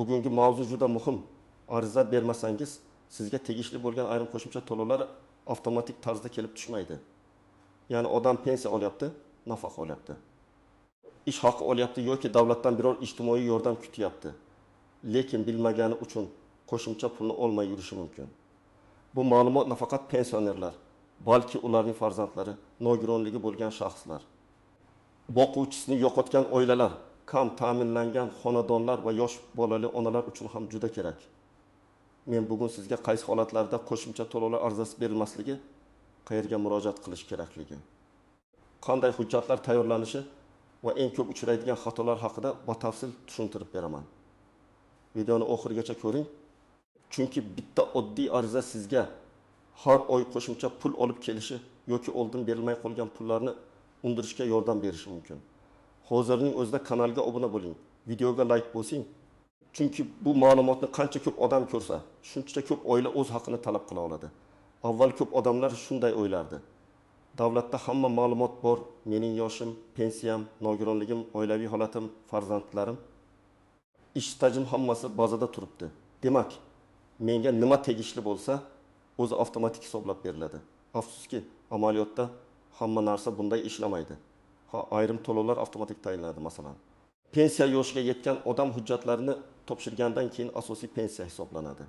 bugungi mavzu juda muhim. Ariza bermasangiz, sizga tegishli bo'lgan ayrim qo'shimcha to'lovlar avtomatik tarzda kelib tushmaydi. Ya'ni odam pensiya olyapti, nafaqa olyapti. Ish haqi olyapti yoki davlatdan biror ijtimoiy yordam kutyapti. Lekin bilmagani uchun qo'shimcha pulni olmay yurishi mumkin. Bu ma'lumot nafaqat pensionerlar, balki ularning farzandlari, nogironligi bo'lgan shaxslar, boquvchisini yo'qotgan oilalar, kam ta'minlangan xonadonlar va yosh bolali onalar uchun ham juda kerak. Men bugun sizga qaysi holatlarda qo'shimcha to'lovlar arizasi berilmasligi, qayerga murojaat qilish kerakligi, qanday hujjatlar tayyorlanishi va eng ko'p uchraydigan xatolar haqida batafsil tushuntirib beraman. Videoni oxirigacha ko'ring. Chunki bitta oddiy ariza sizga har oy qo'shimcha pul olib kelishi yoki oldin berilmay qolgan pullarni undirishga yordam berishi mumkin. Hozirning o'zida kanalga obuna bo'ling, videoga like bosing. Chunki bu ma'lumotni qancha ko'p odam ko'rsa, shuncha ko'p oila o'z haqqini talab qila oladi. Avval ko'p odamlar shunday o'ylardi. Davlatda hamma ma'lumot bor, mening yoshim, pensiyam, nogironligim, oilaviy holatim, farzandlarim, ish stajim hammasi bazada turibdi. Demak, menga nima tegishli bo'lsa, o'zi avtomatik hisoblab beriladi. Afsuski, amaliyotda hamma narsa bunday ishlamaydi. Ayrim to'lovlar avtomatik tayinlanadi, masalan. Pensiya yoshiga yetgan odam hujjatlarini topshirgandan keyin asosiy pensiya hisoblanadi.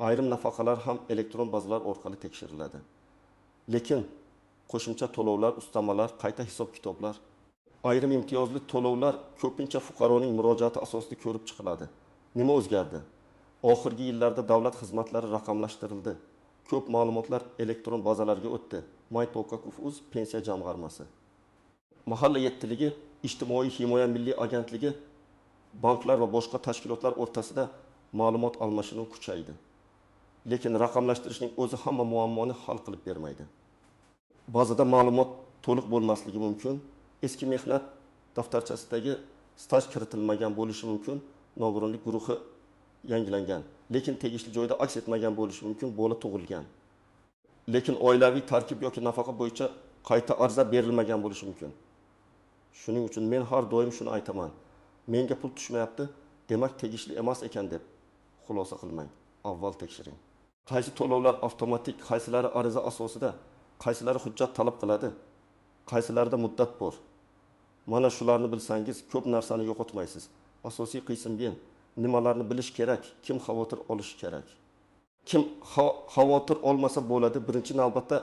Ayrim nafaqalar ham elektron bazalar orqali tekshiriladi. Lekin qo'shimcha to'lovlar, ustamalar, qayta hisob-kitoblar, ayrim imtiyozli to'lovlar ko'pincha fuqaroning murojaati asosida ko'rib chiqiladi. Nima o'zgardi? Oxirgi yillarda davlat xizmatlari raqamlashtirildi. Ko'p ma'lumotlar elektron bazalarga o'tdi. MyTo'lqin.uz pensiya jamg'armasi, mahalla yettiligi, ijtimoiy himoya milliy agentligi, banklar va boshqa tashkilotlar o'rtasida ma'lumot almashinuvi kuchaydi. Lekin raqamlashtirishning o'zi hamma muammoni hal qilib bermaydi. Ba'zida ma'lumot to'liq bo'lmasligi mumkin. Eski mehnat daftarchasidagi staj kiritilmagan bo'lishi mumkin. Nogironlik guruhi yangilangan, lekin tegishli joyda aks etmagan bo'lishi mumkin, bola tug'ilgan. Lekin oilaviy tarkib yoki nafaqa bo'yicha qayta ariza berilmagan bo'lishi mumkin. Shuning uchun men har doim shuni aytaman. Menga pul tushmayapti, demak tegishli emas ekan deb xulosa qilmang. Avval tekshiring. Qaysi to'lovlar avtomatik, qaysilari ariza asosida, qaysilari hujjat talab qiladi, qaysilarida muddat bor. Mana shularni bilsangiz ko'p narsani yo'qotmaysiz. Asosiy qism bu. Nimalarni bilish kerak, kim xavotir olishi kerak. Kim xavotir olmasa bo'ladi, birinchi navbatda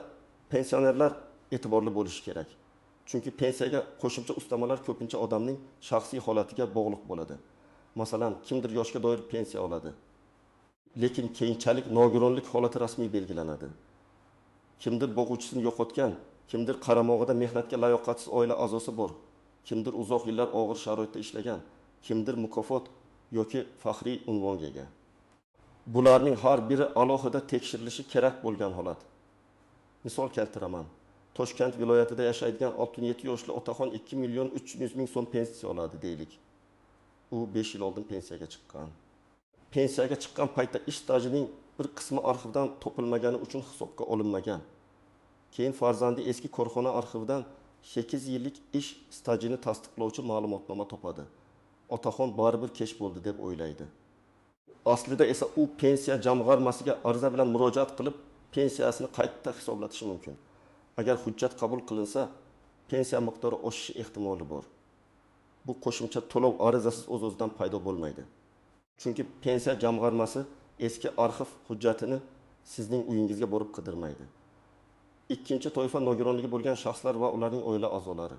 pensionerlar e'tiborli bo'lishi kerak. Chunki pensiyaga qo'shimcha ustamalar ko'pincha odamning shaxsiy holatiga bog'liq bo'ladi. Masalan, kimdir yoshga doir pensiya oladi, lekin keyinchalik nogironlik holati rasmiy belgilanadi. Kimdir boquvchisini yo'qotgan, kimdir qaramog'ida mehnatga layoqatsiz oila a'zosi bor, kimdir uzoq yillar og'ir sharoitda ishlagan, kimdir mukofot yoki faxriy unvonga ega. Bularning har biri alohida tekshirilishi kerak bo'lgan holat. Misol keltiraman. Toshkent viloyatida yashaydigan 67 yoshli otaxon 2.300.000 so'm pensiya oladi deylik. U 5 yil oldin pensiyaga chiqqan. Pensiyaga chiqqan paytda ish stajining bir qismi arxivdan topilmagani uchun hisobga olinmagan. Keyin farzandi eski korxona arxividan 8 yillik ish stajini tasdiqlovchi ma'lumotnoma topadi. Otaxon baribir kech bo'ldi deb o'ylaydi. Aslida esa u pensiya jamg'armasiga ariza bilan murojaat qilib, pensiyasini qayta hisoblatishi mumkin. Agar hujjat qabul qilinsa, pensiya miqdori oshishi ehtimoli bor. Bu qo'shimcha to'lov arizasiz o'z-o'zidan paydo bo'lmaydi. Chunki pensiya jamg'armasi eski arxiv hujjatini sizning uyingizga borib qidirmaydi. Ikkinchi toifa nogironligi bo'lgan shaxslar va ularning oila a'zolari.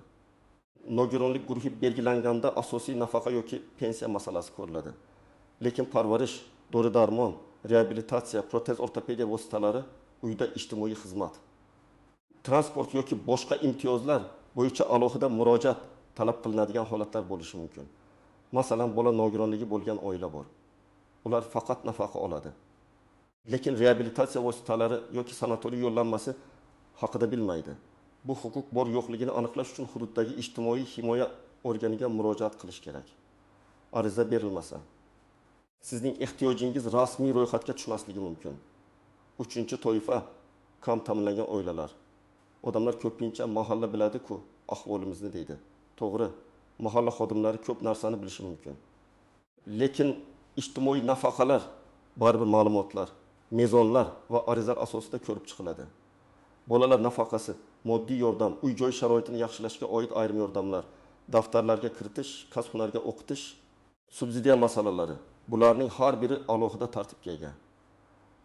Nogironlik guruhi belgilanganda asosiy nafaqa yoki pensiya masalasi ko'riladi. Lekin parvarish, dori-darmon, reabilitatsiya, protez ortopediya vositalari, uyda ijtimoiy xizmat, transport yoki boshqa imtiyozlar bo'yicha alohida murojaat talab qilinadigan holatlar bo'lishi mumkin. Masalan, bola nogironligi bo'lgan oila bor. Ular faqat nafaqa oladi. Lekin reabilitatsiya vositalari yoki sanatoriy yo'llanmasi haqida bilmaydi. Bu huquq bor yo'qligini aniqlash uchun hududdagi ijtimoiy himoya organiga murojaat qilish kerak. Ariza berilmasa, sizning ehtiyojingiz rasmiy ro'yxatga tushmasligi mumkin. Uchinchi toifa kam ta'minlangan oilalar. Odamlar ko'pincha mahalla biladi-ku ahvolimizni deydi. To'g'ri, mahalla xodimlari ko'p narsani bilishi mumkin. Lekin ijtimoiy nafaqalar, baribir ma'lumotlar, mezonlar va arizalar asosida ko'rib chiqiladi. Bolalar nafaqasi, moddiy yordam, uy-joy sharoitini yaxshilashga oid ayrim yordamlar, daftarlarga kiritish, kasb-hunarga o'qitish, subsidiya masalalari. Bularning har biri alohida tartibga ega.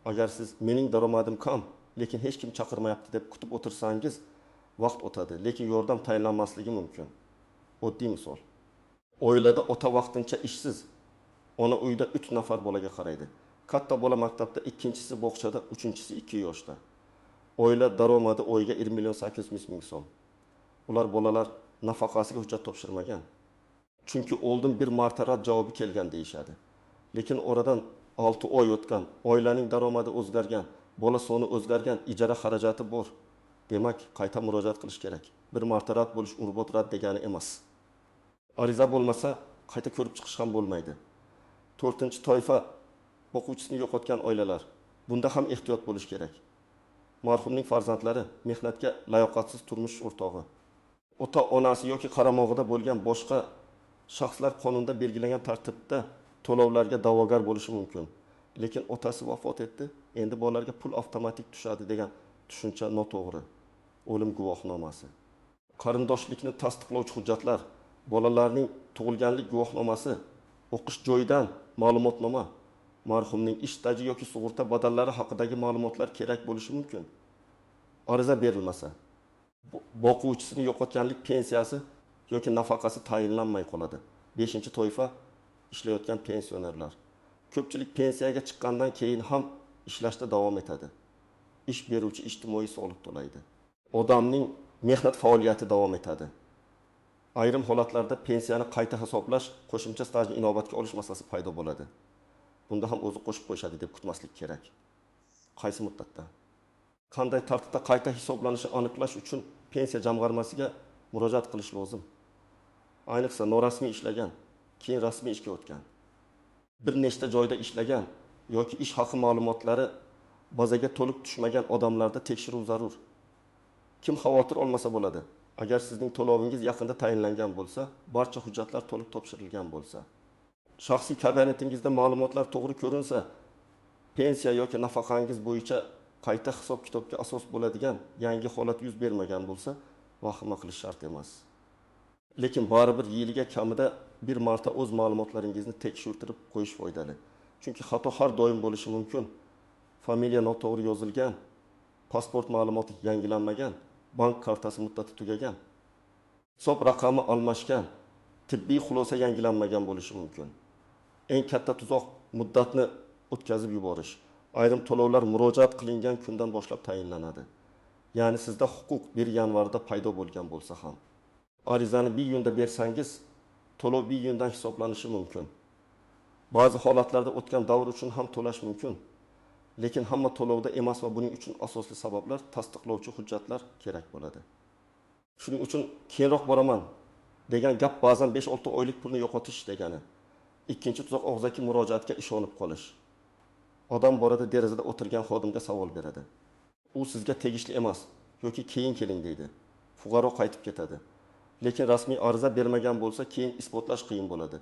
Agar siz mening daromadim kam, lekin hech kim chaqirmayapti deb kutib o'tirsangiz, vaqt o'tadi, lekin yordam tayinlanmasligi mumkin. Oddiy misol. Oilada ota vaqtincha ishsiz, ona uyda 3 nafar bolaga qaraydi. Katta bola maktabda, ikkinchisi bog'chada, uchinchisi 2 yoshda. Oila daromadi oyiga 20.800.000 so'm. Ular bolalar nafaqasiga hujjat topshirmagan. Chunki oldin bir marta rad javobi kelgan deyishadi. Lekin oradan 6 oy o'tgan, oilaning daromadi o'zgargan, bola soni o'zgargan, ijara xarajati bor. Demak, qayta murojaat qilish kerak. Bir marta rad bo'lish urbot rad degani emas. Ariza bo'lmasa, qayta ko'rib chiqish ham bo'lmaydi. 4-toifa o'quvchisini yo'qotgan oilalar. Bunda ham ehtiyot bo'lish kerak. Marhumning farzandlari mehnatga layoqatsiz turmush o'rtog'i, ota-onasi yoki qaramog'ida bo'lgan boshqa shaxslar qonunda belgilangan tartibda to'lovlarga da'vogar bo'lishi mumkin. Lekin otasi vafot etdi, endi bolalarga pul avtomatik tushadi degan tushuncha noto'g'ri. O'lim guvohnomasi, qarindoshlikni tasdiqlovchi hujjatlar, bolalarning tug'ilganlik guvohnomasi, o'qish joyidan ma'lumotnoma, marhumning ish staji yoki sug'urta badallari haqidagi ma'lumotlar kerak bo'lishi mumkin. Ariza berilmasa, boquvchisini yo'qotganlik pensiyasi yoki nafaqasi tayinlanmay qoladi. 5-toifa ishlayotgan pensionerlar. Ko'pchilik pensiyaga chiqqandan keyin ham ishlashda davom etadi. Ish beruvchi ijtimoiy soliq to'laydi. Odamning mehnat faoliyati davom etadi. Ayrim holatlarda pensiyani qayta hisoblash, qo'shimcha stajni inobatga olish masalasi paydo bo'ladi. Bunda ham o'zi qo'shib qo'yishadi deb kutmaslik kerak. Qaysi muddatda? Qanday tartibda qayta hisoblanishini aniqlash uchun pensiya jamg'armasiga murojaat qilish lozim. Ayniqsa norasmiy ishlagan, keyin rasmiy ishga o'tgan, bir nechta joyda ishlagan yoki ish haqi ma'lumotlari bazaga to'liq tushmagan odamlarda tekshiruv zarur. Kim xavotir olmasa bo'ladi. Agar sizning to'lovingiz yaqinda tayinlangan bo'lsa, barcha hujjatlar to'liq topshirilgan bo'lsa, shaxsiy kabinetingizda ma'lumotlar to'g'ri ko'rinsa, pensiya yoki nafaqangiz bo'yicha qayta hisob-kitobga asos bo'ladigan yangi holat yuz bermagan bo'lsa, vahima qilish shart emas. Lekin baribir yiliga kamida bir marta o'z ma'lumotlaringizni tekshirtirib qo'yish foydali. Chunki xato har doim bo'lishi mumkin. Familiya noto'g'ri yozilgan, pasport ma'lumoti yangilanmagan, bank kartasi muddati tugagan, hisob raqami almashgan, tibbiy xulosa yangilanmagan bo'lishi mumkin. Eng katta tuzoq muddatni o'tkazib yuborish. Ayrim to'lovlar murojaat qilingan kundan boshlab tayinlanadi. Ya'ni sizda huquq 1 yanvarda paydo bo'lgan bo'lsa ham, arizani 1 iyunda bersangiz, to'lov 1 iyundan hisoblanishi mumkin. Ba'zi holatlarda o'tgan davr uchun ham to'lash mumkin. Lekin hamma to'lovda emas va buning uchun asosli sabablar, tasdiqlovchi hujjatlar kerak bo'ladi. Shuning uchun keyinroq boraman degan gap ba'zan 5-6 oylik pulni yo'qotish degani. Ikkinchi tuzoq og'zaki murojaatga ishonib qolish. Odam borada derazada o'tirgan xodimga savol beradi. U sizga tegishli emas yoki keyin keling deydi. Fuqaro qaytib ketadi. Lekin rasmiy ariza bermagan bo'lsa, keyin isbotlash qiyin bo'ladi.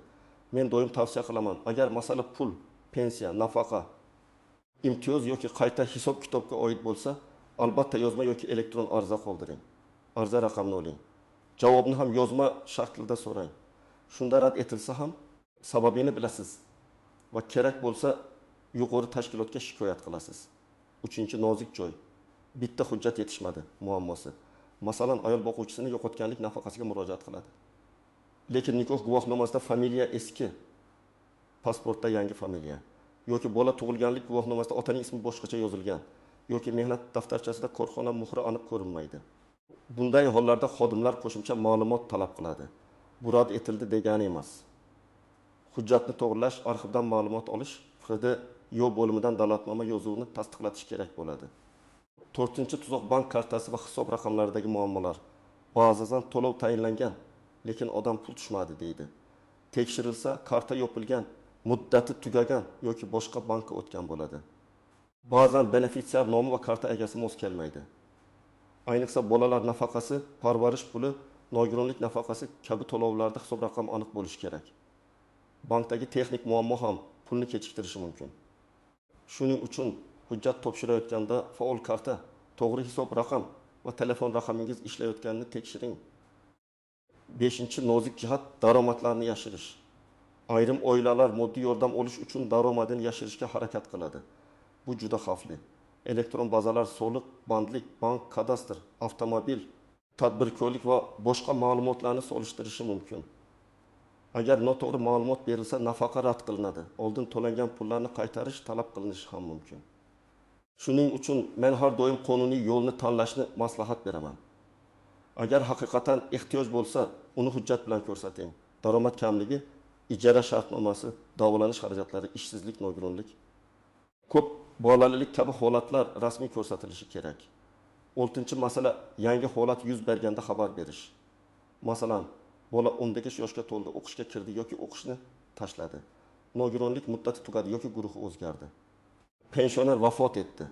Men doim tavsiya qilaman, agar masala pul, pensiya, nafaqa, imtiyoz yoki qayta hisob-kitobga oid bo'lsa, albatta yozma yoki elektron ariza qoldiring. Ariza raqamini oling. Javobni ham yozma shaklida so'rang. Shunda rad etilsa ham sababini bilasiz va kerak bo'lsa yuqori tashkilotga shikoyat qilasiz. 3-nozik joy. Bitta hujjat yetishmadi muammosi. Masalan, ayol boquvchisini yo'qotganlik nafaqasiga murojaat qiladi. Lekin nikoh guvohnomasida familiya eski, pasportda yangi familiya. Yoki bola tug'ilganlik guvohnomasida otaning ismi boshqacha yozilgan, yoki mehnat daftarchasida korxona muhri aniq ko'rinmaydi. Bunday hollarda xodimlar qo'shimcha ma'lumot talab qiladi. Bu rad etildi degani emas. Hujjatni to'g'rilash, arxivdan ma'lumot olish, FHD yo'l bo'limidan davlatnoma yozuvini tasdiqlatish kerak bo'ladi. 4-tuzoq bank kartasi va hisob raqamlaridagi muammolar. Ba'zan to'lov tayinlangan, lekin odam pul tushmadi deydi. Tekshirilsa, karta yopilgan, muddati tugagan yoki boshqa bankka o'tgan bo'ladi. Ba'zan benefitsiar nomi va karta egasi mos kelmaydi. Ayniqsa bolalar nafaqasi, parvarish puli, nogironlik nafaqasi kabi to'lovlarda hisob raqami aniq bo'lishi kerak. Bankdagi texnik muammo ham pulni kechiktirishi mumkin. Shuning uchun hujjat topshirayotganda faol karta, to'g'ri hisob raqam va telefon raqamingiz ishlayotganini tekshiring. 5-nozik jihat daromadlarni yashirish. Ayrim oilalar moddiy yordam olish uchun daromadini yashirishga harakat qiladi. Bu juda xavfli. Elektron bazalar soliq, bandlik, bank, kadastr, avtomobil, tadbirkorlik va boshqa ma'lumotlarni solishtirishi mumkin. Agar noto'g'ri ma'lumot berilsa, nafaqa rad qilinadi. Oldin to'langan pullarni qaytarish talab qilinishi ham mumkin. Shuning uchun men har doim qonuniy yo'lni tanlashni maslahat beraman. Agar haqiqatan ehtiyoj bo'lsa, uni hujjat bilan ko'rsating. Daromad kamligi, ijara shartnomasi, davolanish xarajatlari, ishsizlik, nogironlik, ko'p bolalilik kabi holatlar rasmiy ko'rsatilishi kerak. 6-masala, yangi holat yuz berganda xabar berish. Masalan, bola 15 yoshga to'ldi, o'qishga kirdi yoki o'qishni tashladi. Nogironlik muddati tugadi yoki guruhi o'zgardi. Pensioner vafot etdi.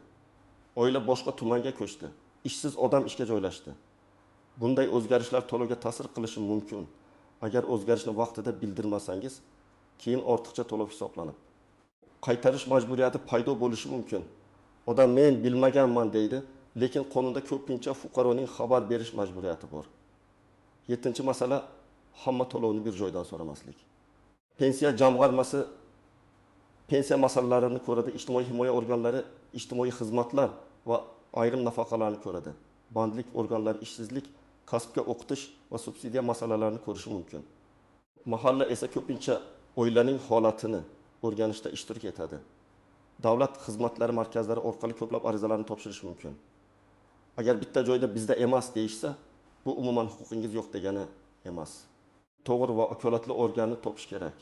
Oila boshqa tumanga ko'chdi. Ishsiz odam ishga joylashdi. Bunday o'zgarishlar to'lovga ta'sir qilishi mumkin. Agar o'zgarishni vaqtida bildirmasangiz, keyin ortiqcha to'lov hisoblanib qaytarish majburiyati paydo bo'lishi mumkin. Odam men bilmaganman deydi, lekin qonunda ko'pincha fuqaroning xabar berish majburiyati bor. 7-masala, hamma to'lovni bir joydan so'ramaslik. Pensiya jamg'armasi pensiya masalalarini ko'radi, ijtimoiy himoya organlari ijtimoiy xizmatlar va ayrim nafaqalarni ko'radi. Bandlik organlari ishsizlik, kasbga o'qitish va subsidiya masalalarini ko'rishi mumkin. Mahalla esa ko'pincha oilaning holatini o'rganishda ishtirok etadi. Davlat xizmatlari markazlari orqali ko'plab arizalarni topshirish mumkin. Agar bitta joyda bizda emas deyishsa, bu umuman huquqingiz yo'q degani emas. To'g'ri va vakolatli organni topish kerak.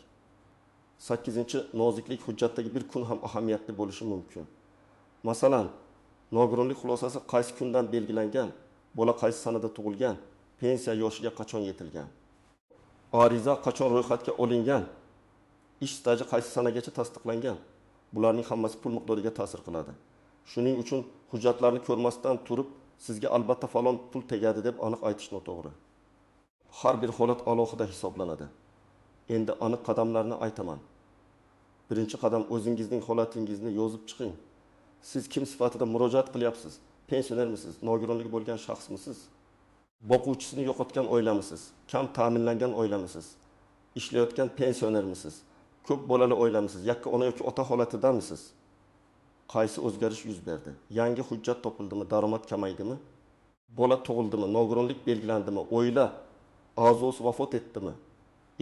8-noziklik hujjatdagi bir kun ham ahamiyatli bo'lishi mumkin. Masalan, nogironlik xulosasi qaysi kundan belgilangan, bola qaysi sanada tug'ilgan, pensiya yoshiga qachon yetilgan, ariza qachon ro'yxatga olingan, ish staji qaysi sanagacha tasdiqlangan. Bularning hammasi pul miqdoriga ta'sir qiladi. Shuning uchun hujjatlarni ko'rmasdan turib, sizga albatta falon pul tegadi deb aniq aytish noto'g'ri. Har bir holat alohida hisoblanadi. Endi aniq qadamlarni aytaman. Birinchi qadam, o'zingizning holatingizni yozib chiqing. Siz kim sifatida murojaat qilyapsiz? Pensionermisiz? Nogironligi bo'lgan shaxsmisiz? Boquvchisini yo'qotgan oilamisiz? Kam ta'minlangan oilamisiz? Ishlayotgan pensionermisiz? Ko'p bolali oilamisiz? Yakka ona yoki ota holatidamisiz? Qaysi o'zgarish yuz berdi? Yangi hujjat topildimi? Daromad kamaydimi? Bola tug'ildimi? Nogironlik belgilandimi? Oila a'zosi vafot etdimi?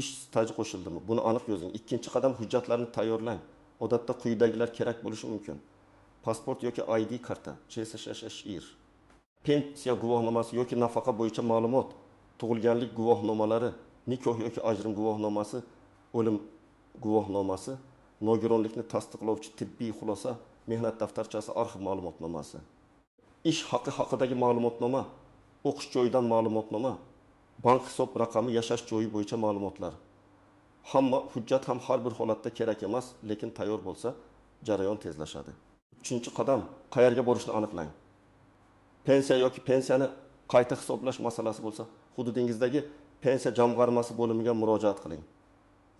Ish staji qo'shildimi? Buni aniq yozing. Ikkinchi qadam, hujjatlarni tayyorlang. Odatda quyidagilar kerak bo'lishi mumkin. Pasport yoki ID karta, CSSHIR, pensiya guvohnomasi yoki nafaqa bo'yicha ma'lumot, tug'ilganlik guvohnomalari, nikoh yoki ajrim guvohnomasi, o'lim guvohnomasi, nogironlikni tasdiqlovchi tibbiy xulosa, mehnat daftarchasi, arxiv ma'lumotnomasi, ish haqi haqidagi ma'lumotnoma, o'qish joyidan ma'lumotnoma, bank hisob raqami, yashash joyi bo'yicha ma'lumotlar. Hamma hujjat ham har bir holatda kerak emas, lekin tayyor bo'lsa, jarayon tezlashadi. 3-qadam, qayerga borishni aniqlang. Pensiya yoki pensiyani qayta hisoblash masalasi bo'lsa, hududingizdagi pensiya jamg'armasi bo'limiga murojaat qiling.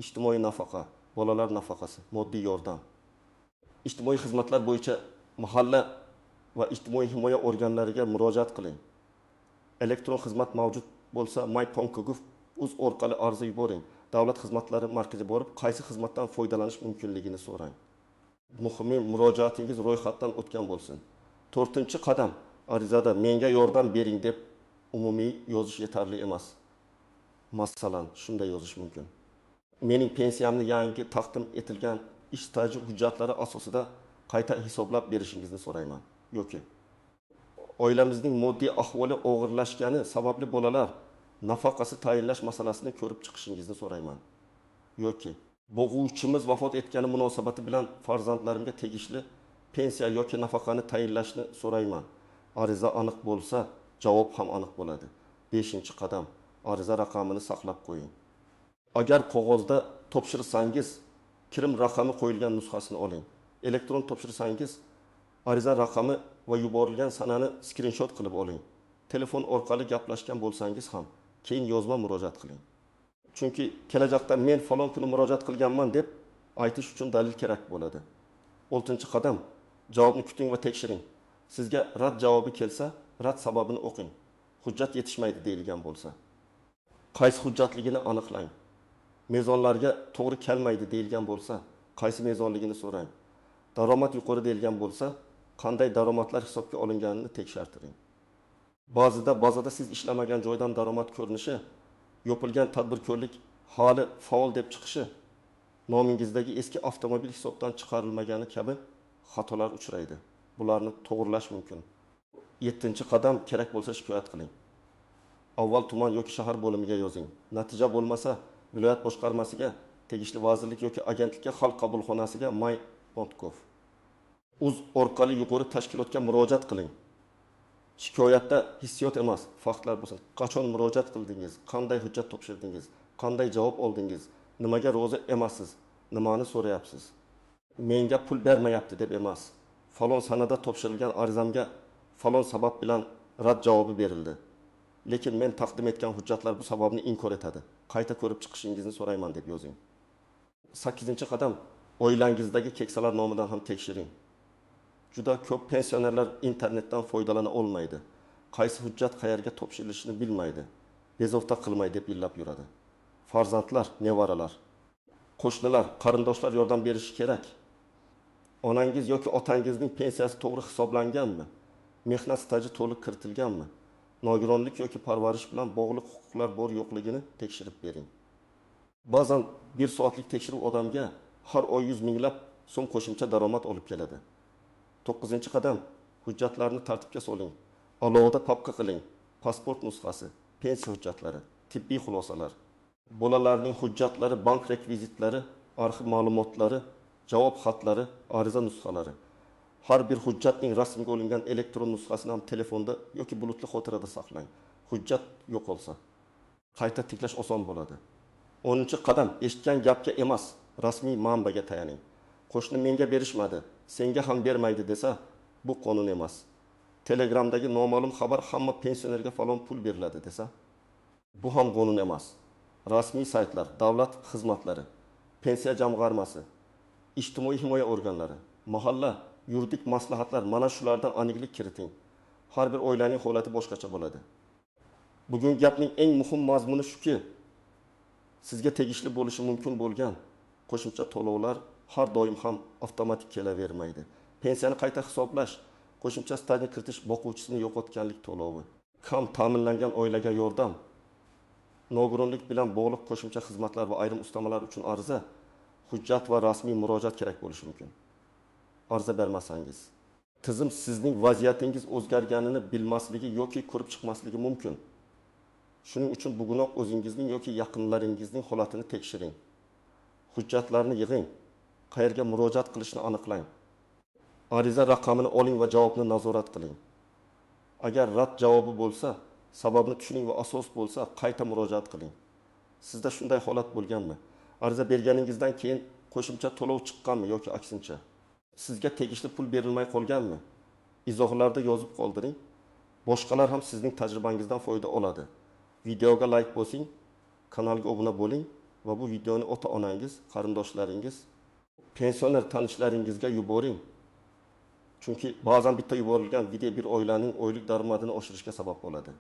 Ijtimoiy nafaqa, bolalar nafaqasi, moddiy yordam. Ijtimoiy xizmatlar bo'yicha mahalla va ijtimoiy himoya organlariga murojaat qiling. Elektron xizmat mavjud bo'lsa, myPonkoGov.uz orqali ariza yuboring. Davlat xizmatlari markaziga borib, qaysi xizmatdan foydalanish mumkinligini so'rang. Muhimi, murojaatingiz ro'yxatdan o'tgan bo'lsin. 4-qadam, arizada menga yordam bering deb umumiy yozish yetarli emas. Masalan, shunday yozish mumkin. Mening pensiyamni yangi taqdim etilgan ish staji hujjatlari asosida qayta hisoblab berishingizni so'rayman. Yoki oilamizning moddiy ahvoli og'irlashgani sababli bolalar nafaqasi tayinlash masalasini ko'rib chiqishingizni so'rayman. Yoki boquvchimiz vafot etgani munosabati bilan farzandlarimga tegishli pensiya yoki nafaqani tayinlashni so'rayman. Ariza aniq bo'lsa, javob ham aniq bo'ladi. 5-qadam, ariza raqamini saqlab qo'ying. Agar qog'ozda topshirsangiz, kirim raqami qo'yilgan nusxasini oling. Elektron topshirsangiz, ariza raqami va yuborilgan sanani skrinshot qilib oling. Telefon orqali gaplashgan bo'lsangiz ham, keyin yozma murojaat qiling. Chunki kelajakda men falon kuni murojaat qilganman deb aytish uchun dalil kerak bo'ladi. 6-qadam javobni kuting va tekshiring. Sizga rad javobi kelsa, rad sababini o'qing. Hujjat yetishmaydi deyilgan bo'lsa, qaysi hujjatligini aniqlang. Mezonlarga to'g'ri kelmaydi deyilgan bo'lsa, qaysi mezonligini so'rang. Daromad yuqori deyilgan bo'lsa, qanday daromadlar hisobga olinganini tekshirtiring. Ba'zida bozorda siz ishlamagan joydan daromad ko'rinishi, yopilgan tadbirkorlik hali faol deb chiqishi, nomingizdagi eski avtomobil hisobdan chiqarilmagani kabi xatolar uchraydi. Bularni to'g'rilash mumkin. 7-qadam kerak bo'lsa shikoyat qiling. Avval tuman yoki shahar bo'limiga yozing. Natija bo'lmasa, viloyat boshqarmasiga, tegishli vazirlik yoki agentlikka, xalq qabulxonasiga may.gov. Uz orqali yuqori tashkilotga murojaat qiling. Shikoyatda hissiyot emas, faktlar bo'lsin. Qachon murojaat qildingiz? Qanday hujjat topshirdingiz? Qanday javob oldingiz? Nimaga rozi emassiz? Nimani so'rayapsiz? Menga pul bermayapti deb emas. Falon sanada topshirilgan arizamga falon sabab bilan rad javobi berildi. Lekin men taqdim etgan hujjatlar bu sababni inkor etadi. Qayta ko'rib chiqishingizni so'rayman deb yozing. 8-qadam oilangizdagi keksalar nomidan ham tekshiring. Juda ko'p pensionerlar internetdan foydalana olmaydi. Qaysi hujjat qayerga topshirilishini bilmaydi. Bezovta qilmay deb yillab yuradi. Farzandlar, nevaralar, qo'shnilar, qarindoshlar yordam berishi kerak. Onangiz yoki otangizning pensiyasi to'g'ri hisoblanganmi? Mehnat staji to'liq kiritilganmi? Nogironlik yoki parvarish bilan bog'liq huquqlar bor yo'qligini tekshirib bering. Ba'zan 1 soatlik tekshiruv odamga har oy 100 minglab so'm qo'shimcha daromad olib keladi. 9-qadam hujjatlarni tartibga soling. Alohida papka qiling. Pasport nusxasi, pensiya hujjatlari, tibbiy xulosalar, bolalarning hujjatlari, bank rekvizitlari, arxiv ma'lumotlari, javob xatlari, ariza nusxalari. Har bir hujjatning rasmga olingan elektron nusxasini ham telefonda yoki bulutli xotirada saqlang. Hujjat yo'qolsa, qayta tiklash oson bo'ladi. 10-qadam eshitgan gapga emas, rasmiy manbaga tayaning. Qo'shni menga berishmadi, senga ham bermaydi desa, bu qonun emas. Telegramdagi noma'lum xabar hamma pensionerga falon pul beriladi desa, bu ham qonun emas. Rasmiy saytlar, davlat xizmatlari, pensiya jamg'armasi, ijtimoiy himoya organlari, mahalla, yuridik maslahatlar, mana shulardan aniqlik kiriting. Har bir oilaning holati boshqacha bo'ladi. Bugun gapning eng muhim mazmuni shuki, sizga tegishli bo'lishi mumkin bo'lgan qo'shimcha to'lovlar har doim ham avtomatik kelavermaydi. Pensiyani qayta hisoblash, qo'shimcha stajni kiritish boquvchisini yo'qotganlik to'lovi, kam ta'minlangan oilaga yordam, nogironlik bilan bog'liq qo'shimcha xizmatlar va ayrim ustamalar uchun ariza, hujjat va rasmiy murojaat kerak bo'lishi mumkin. Ariza bermasangiz, tizim sizning vaziyatingiz o'zgarganini bilmasligi yoki ko'rib chiqmasligi mumkin. Shuning uchun bugunoq o'zingizning yoki yaqinlaringizning holatini tekshiring. Hujjatlarni yig'ing, qayerga murojaat qilishni aniqlang. Ariza raqamini oling va javobni nazorat qiling. Agar rad javobi bo'lsa, sababni tushuning va asos bo'lsa, qayta murojaat qiling. Sizda shunday holat bo'lganmi? Ariza berganingizdan keyin qo'shimcha to'lov chiqqanmi yoki aksincha? Sizga tegishli pul berilmay qolganmi? Izohlarda yozib qoldiring. Boshqalar ham sizning tajribangizdan foyda oladi. Videoga like bosing, kanalga obuna bo'ling va bu videoni ota-onangiz, qarindoshlaringiz, pensioner tanishlaringizga yuboring. Chunki ba'zan bitta yuborilgan video bir oilaning oylik daromadini oshirishga sabab bo'ladi.